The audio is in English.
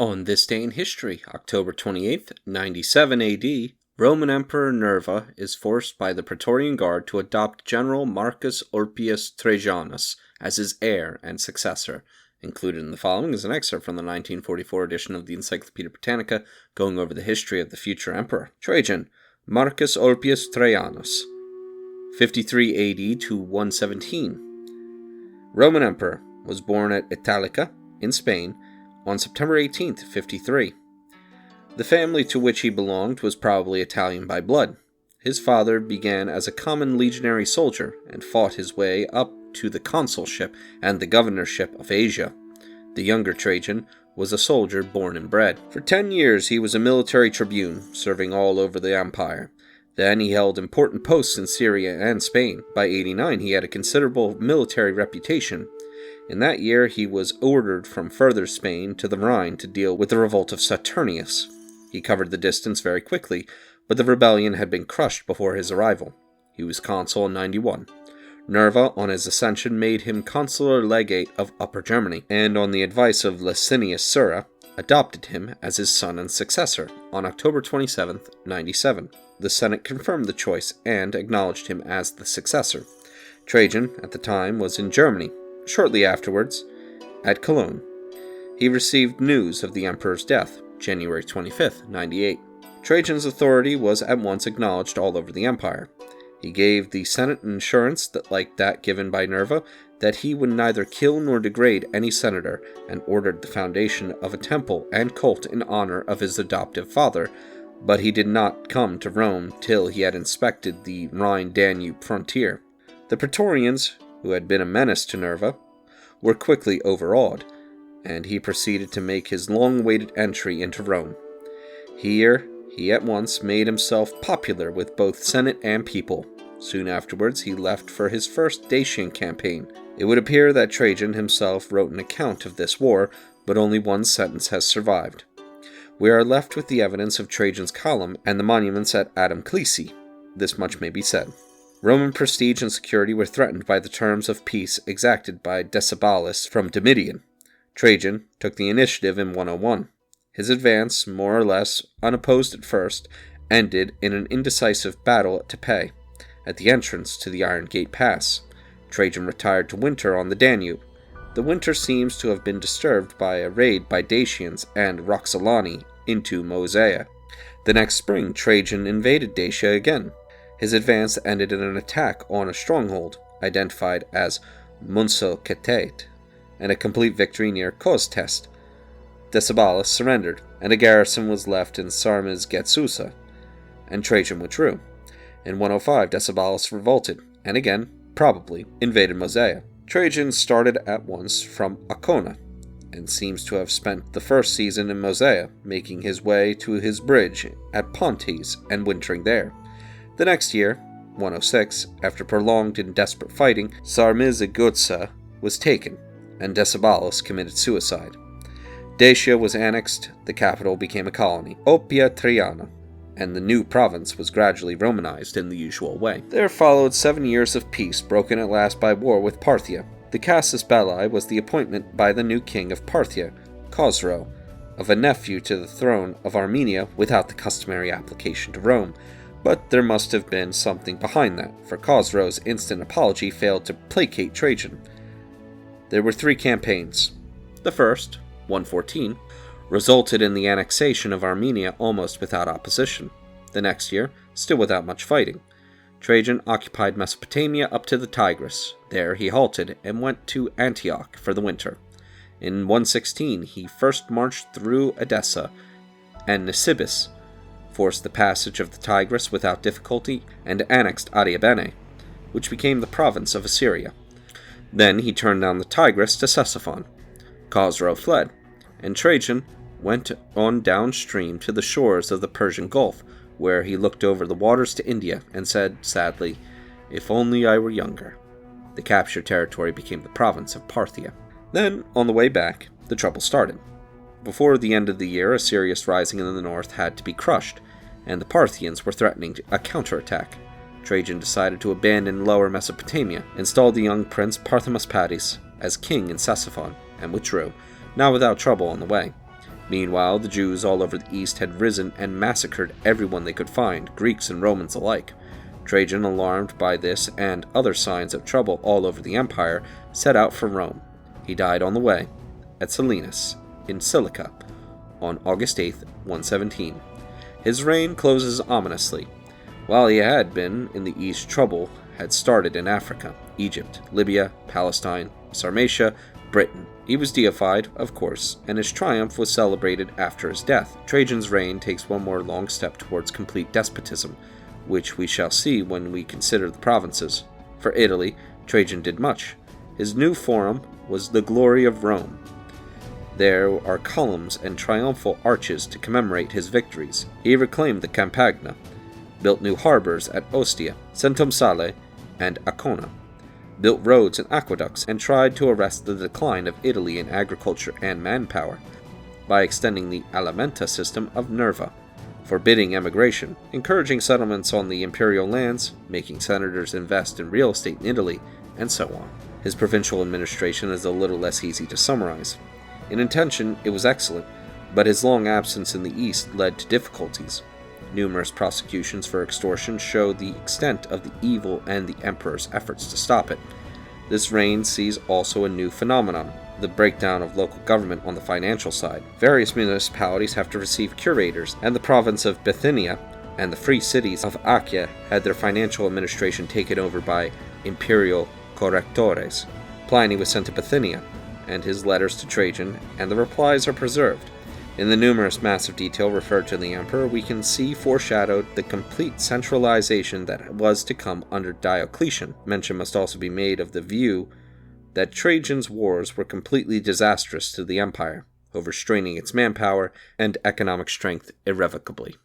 On this day in history, October 28th, 97 AD, Roman Emperor Nerva is forced by the Praetorian Guard to adopt General Marcus Ulpius Trajanus as his heir and successor. Included in the following is an excerpt from the 1944 edition of the Encyclopaedia Britannica, going over the history of the future emperor. Trajan, Marcus Ulpius Trajanus, 53 AD to 117. Roman emperor, was born at Italica, in Spain, on September 18, 53. The family to which he belonged was probably Italian by blood. His father began as a common legionary soldier and fought his way up to the consulship and the governorship of Asia. The younger Trajan was a soldier born and bred. For 10 years he was a military tribune, serving all over the empire. Then he held important posts in Syria and Spain. By 89 he had a considerable military reputation. In that year he was ordered from further Spain to the Rhine to deal with the revolt of Saturnius. He covered the distance very quickly, but the rebellion had been crushed before his arrival. He was consul in 91. Nerva, on his ascension, made him consular legate of Upper Germany, and on the advice of Licinius Sura, adopted him as his son and successor on October 27, 97. The Senate confirmed the choice and acknowledged him as the successor. Trajan, at the time, was in Germany. Shortly afterwards, at Cologne, he received news of the emperor's death, January 25, 98. Trajan's authority was at once acknowledged all over the empire. He gave the Senate an assurance that, like that given by Nerva, that he would neither kill nor degrade any senator, and ordered the foundation of a temple and cult in honor of his adoptive father, but he did not come to Rome till he had inspected the Rhine-Danube frontier. The Praetorians, who had been a menace to Nerva, were quickly overawed, and he proceeded to make his long-awaited entry into Rome. Here, he at once made himself popular with both Senate and people. Soon afterwards, he left for his first Dacian campaign. It would appear that Trajan himself wrote an account of this war, but only one sentence has survived. We are left with the evidence of Trajan's column and the monuments at Adam Clesi. This much may be said. Roman prestige and security were threatened by the terms of peace exacted by Decebalus from Domitian. Trajan took the initiative in 101. His advance, more or less unopposed at first, ended in an indecisive battle at Tepe, at the entrance to the Iron Gate Pass. Trajan retired to winter on the Danube. The winter seems to have been disturbed by a raid by Dacians and Roxolani into Moesia. The next spring, Trajan invaded Dacia again. His advance ended in an attack on a stronghold, identified as Muncelketate, and a complete victory near Koztest. Decebalus surrendered, and a garrison was left in Sarmiz-Getsusa, and Trajan withdrew. In 105, Decebalus revolted, and again, probably, invaded Moesia. Trajan started at once from Ancona, and seems to have spent the first season in Moesia, making his way to his bridge at Pontes and wintering there. The next year, 106, after prolonged and desperate fighting, Sarmiz-Getsusa was taken, and Decebalus committed suicide. Dacia was annexed, the capital became a colony, Oppia Triana, and the new province was gradually Romanized in the usual way. There followed 7 years of peace, broken at last by war with Parthia. The casus belli was the appointment by the new king of Parthia, Khosrow, of a nephew to the throne of Armenia without the customary application to Rome. But there must have been something behind that, for Khosrow's instant apology failed to placate Trajan. There were 3 campaigns. The first, 114, resulted in the annexation of Armenia almost without opposition. The next year, still without much fighting, Trajan occupied Mesopotamia up to the Tigris. There he halted and went to Antioch for the winter. In 116, he first marched through Edessa and Nisibis, forced the passage of the Tigris without difficulty, and annexed Adiabene, which became the province of Assyria. Then he turned down the Tigris to Ctesiphon. Khosrow fled, and Trajan went on downstream to the shores of the Persian Gulf, where he looked over the waters to India and said, sadly, "If only I were younger." The captured territory became the province of Parthia. Then, on the way back, the trouble started. Before the end of the year, a serious rising in the north had to be crushed, and the Parthians were threatening a counterattack. Trajan decided to abandon Lower Mesopotamia, installed the young prince Parthomasipates as king in Ctesiphon, and withdrew, not without trouble on the way. Meanwhile, the Jews all over the east had risen and massacred everyone they could find, Greeks and Romans alike. Trajan, alarmed by this and other signs of trouble all over the empire, set out for Rome. He died on the way, at Selinus, in Cilicia, on August 8, 117. His reign closes ominously. While he had been in the east, trouble had started in Africa, Egypt, Libya, Palestine, Sarmatia, Britain. He was deified, of course, and his triumph was celebrated after his death. Trajan's reign takes one more long step towards complete despotism, which we shall see when we consider the provinces. For Italy, Trajan did much. His new forum was the glory of Rome. There are columns and triumphal arches to commemorate his victories. He reclaimed the Campagna, built new harbors at Ostia, Centum Sale, and Ancona, built roads and aqueducts, and tried to arrest the decline of Italy in agriculture and manpower by extending the alimenta system of Nerva, forbidding emigration, encouraging settlements on the imperial lands, making senators invest in real estate in Italy, and so on. His provincial administration is a little less easy to summarize. In intention, it was excellent, but his long absence in the east led to difficulties. Numerous prosecutions for extortion show the extent of the evil and the emperor's efforts to stop it. This reign sees also a new phenomenon, the breakdown of local government on the financial side. Various municipalities have to receive curators, and the province of Bithynia and the free cities of Achaia had their financial administration taken over by imperial correctores. Pliny was sent to Bithynia, and his letters to Trajan and the replies are preserved. In the numerous massive detail referred to the emperor, we can see foreshadowed the complete centralization that was to come under Diocletian. Mention must also be made of the view that Trajan's wars were completely disastrous to the empire, overstraining its manpower and economic strength irrevocably.